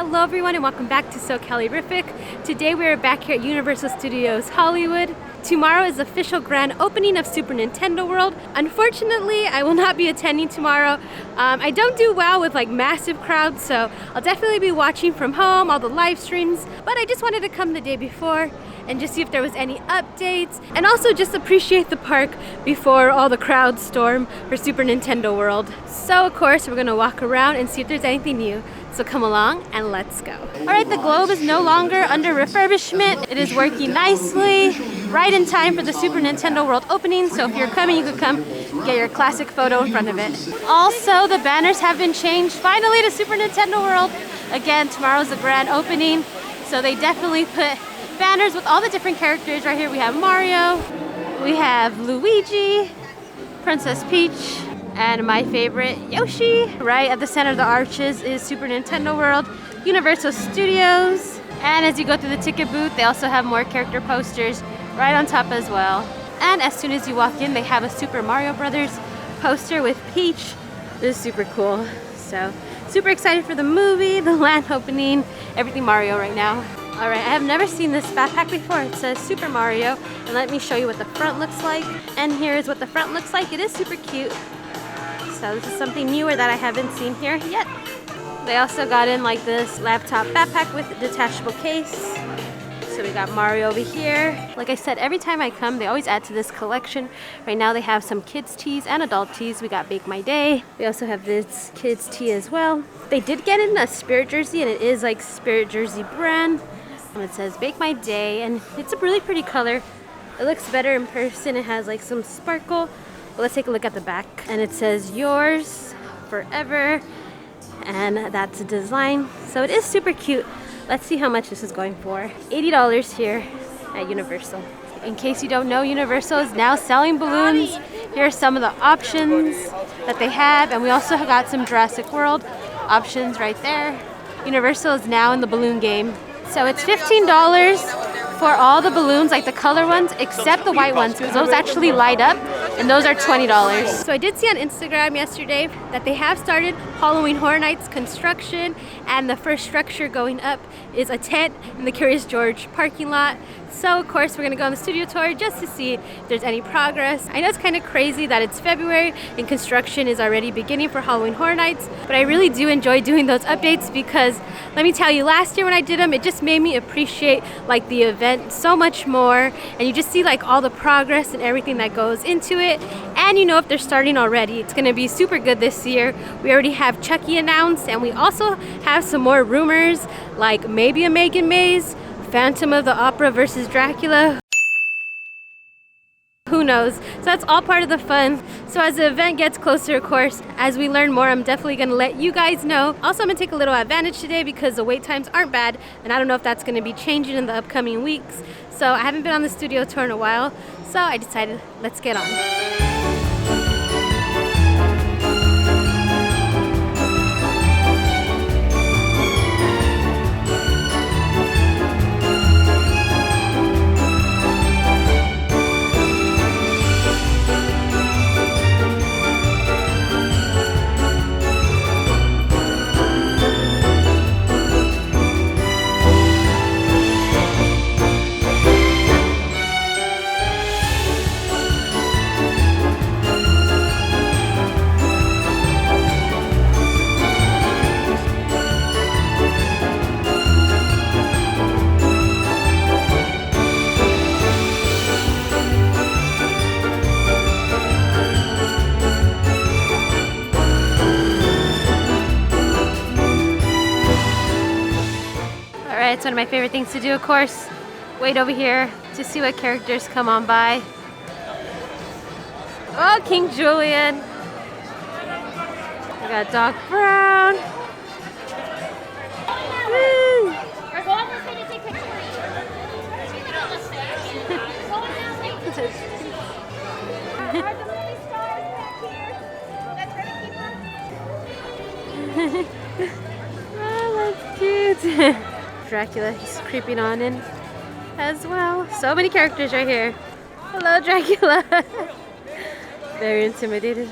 Hello everyone and welcome back to SoCalerific. Today we are back here at Universal Studios Hollywood. Tomorrow is the official grand opening of Super Nintendo World. Unfortunately, I will not be attending tomorrow. I don't do well with like massive crowds, so I'll definitely be watching from home, all the live streams, but I just wanted to come the day before and just see if there was any updates and also just appreciate the park before all the crowds storm for Super Nintendo World. So of course, we're gonna walk around and see if there's anything new. So come along and let's go. All right, the Globe is no longer under refurbishment. It is working nicely, right in time for the Super Nintendo World opening. So if you're coming, you could come get your classic photo in front of it. Also, the banners have been changed finally to Super Nintendo World. Again, tomorrow's the grand opening. So they definitely put banners with all the different characters. Right here we have Mario, we have Luigi, Princess Peach, and my favorite, Yoshi. Right at the center of the arches is Super Nintendo World, Universal Studios. And as you go through the ticket booth, they also have more character posters right on top as well. And as soon as you walk in, they have a Super Mario Brothers poster with Peach. This is super cool. So, super excited for the movie, the land opening, everything Mario right now. All right, I have never seen this backpack before. It says Super Mario, and let me show you what the front looks like. And here is what the front looks like. It is super cute. So this is something newer that I haven't seen here yet. They also got in like this laptop backpack with a detachable case. So we got Mario over here. Like I said, every time I come, they always add to this collection. Right now they have some kids tees and adult tees. We got Bake My Day. We also have this kids tee as well. They did get in a Spirit jersey, and it is like Spirit jersey brand. And it says Bake My Day, and it's a really pretty color. It looks better in person. It has like some sparkle. But let's take a look at the back. And it says yours forever. And that's a design. So it is super cute. Let's see how much this is going for. $80 here at Universal. In case you don't know, Universal is now selling balloons. Here are some of the options that they have. And we also got some Jurassic World options right there. Universal is now in the balloon game. So it's $15 for all the balloons, like the color ones, except the white ones, because those actually light up, and those are $20. So I did see on Instagram yesterday that they have started Halloween Horror Nights construction, and the first structure going up is a tent in the Curious George parking lot. So of course we're gonna go on the studio tour just to see if there's any progress. I know it's kind of crazy that it's February and construction is already beginning for Halloween Horror Nights, but I really do enjoy doing those updates because let me tell you, last year when I did them, it just made me appreciate like the event so much more, and you just see like all the progress and everything that goes into it. And you know, if they're starting already, it's gonna be super good this year. We already have Chucky announced, and we also have some more rumors like maybe a Megan Maze, Phantom of the Opera versus Dracula. Who knows? So that's all part of the fun. So as the event gets closer, of course, as we learn more, I'm definitely gonna let you guys know. Also, I'm gonna take a little advantage today because the wait times aren't bad, and I don't know if that's gonna be changing in the upcoming weeks. So I haven't been on the studio tour in a while, so I decided, let's get on. It's one of my favorite things to do, of course. Wait over here to see what characters come on by. Oh, King Julian. We got Doc Brown. Woo. Oh, that's cute. Dracula, he's creeping on in as well. So many characters right here. Hello, Dracula. Very intimidated.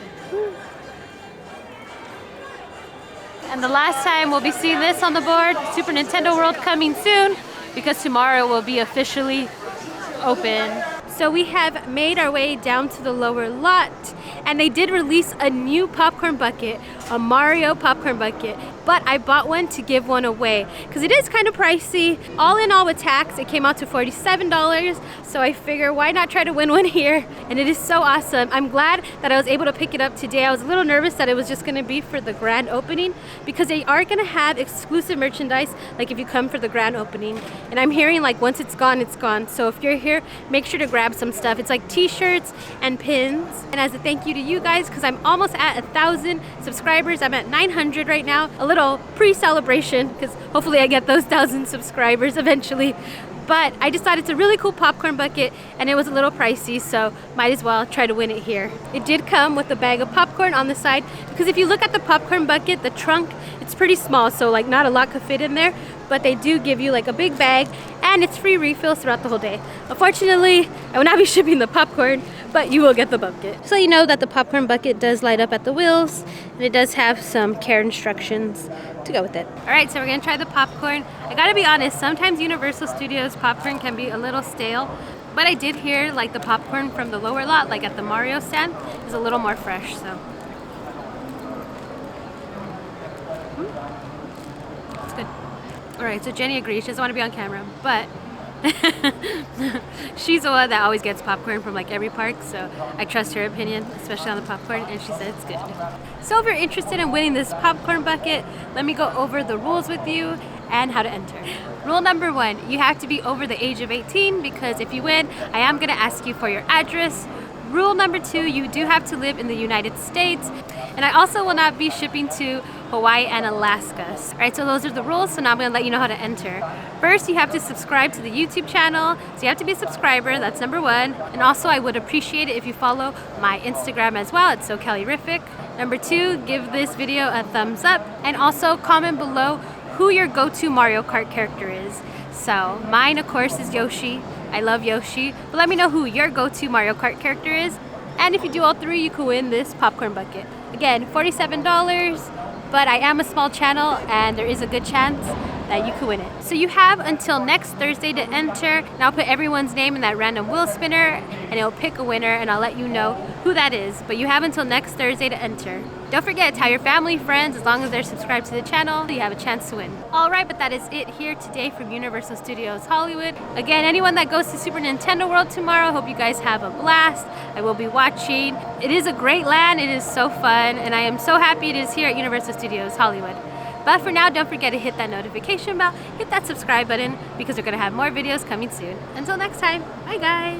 And the last time we'll be seeing this on the board, Super Nintendo World coming soon, because tomorrow will be officially open. So we have made our way down to the lower lot, and they did release a new popcorn bucket, a Mario popcorn bucket, but I bought one to give one away because it is kind of pricey. All in all with tax, it came out to $47, so I figure why not try to win one here, and it is so awesome. I'm glad that I was able to pick it up today. I was a little nervous that it was just going to be for the grand opening because they are going to have exclusive merchandise like if you come for the grand opening, and I'm hearing like once it's gone, it's gone. So if you're here, make sure to grab some stuff. It's like t-shirts and pins, and as a thank you to you guys, because I'm almost at 1,000 subscribers. I'm at 900 right now. A little pre-celebration because hopefully I get those 1,000 subscribers eventually. But I just thought it's a really cool popcorn bucket, and it was a little pricey, so might as well try to win it here. It did come with a bag of popcorn on the side, because if you look at the popcorn bucket, the trunk, it's pretty small, so like not a lot could fit in there, but they do give you like a big bag, and it's free refills throughout the whole day. Unfortunately, I will not be shipping the popcorn, but you will get the bucket. So you know that the popcorn bucket does light up at the wheels, and it does have some care instructions to go with it. All right, so we're gonna try the popcorn. I gotta be honest, sometimes Universal Studios popcorn can be a little stale, but I did hear like the popcorn from the lower lot, like at the Mario stand, is a little more fresh, so. It's good. All right, so Jenny agrees, she doesn't wanna be on camera, but she's the one that always gets popcorn from like every park, so I trust her opinion, especially on the popcorn, and she said it's good. So if you're interested in winning this popcorn bucket, let me go over the rules with you and how to enter. Rule number 1, you have to be over the age of 18, because if you win, I am gonna ask you for your address. Rule number 2, you do have to live in the United States, and I also will not be shipping to Hawaii and Alaska. All right, so those are the rules, so now I'm gonna let you know how to enter. First, you have to subscribe to the YouTube channel, so you have to be a subscriber, that's number 1. And also, I would appreciate it if you follow my Instagram as well, it's SoCallyRific. Number 2, give this video a thumbs up, and also comment below who your go-to Mario Kart character is. So, mine of course is Yoshi. I love Yoshi, but let me know who your go-to Mario Kart character is. And if you do all 3, you can win this popcorn bucket. Again, $47, but I am a small channel and there is a good chance that you could win it. So you have until next Thursday to enter, and I'll put everyone's name in that random wheel spinner and it'll pick a winner, and I'll let you know who that is. But you have until next Thursday to enter. Don't forget, tell your family, friends, as long as they're subscribed to the channel, you have a chance to win. Alright, but that is it here today from Universal Studios Hollywood. Again, anyone that goes to Super Nintendo World tomorrow, hope you guys have a blast. I will be watching. It is a great land, it is so fun, and I am so happy it is here at Universal Studios Hollywood. But for now, don't forget to hit that notification bell, hit that subscribe button, because we're going to have more videos coming soon. Until next time, bye guys!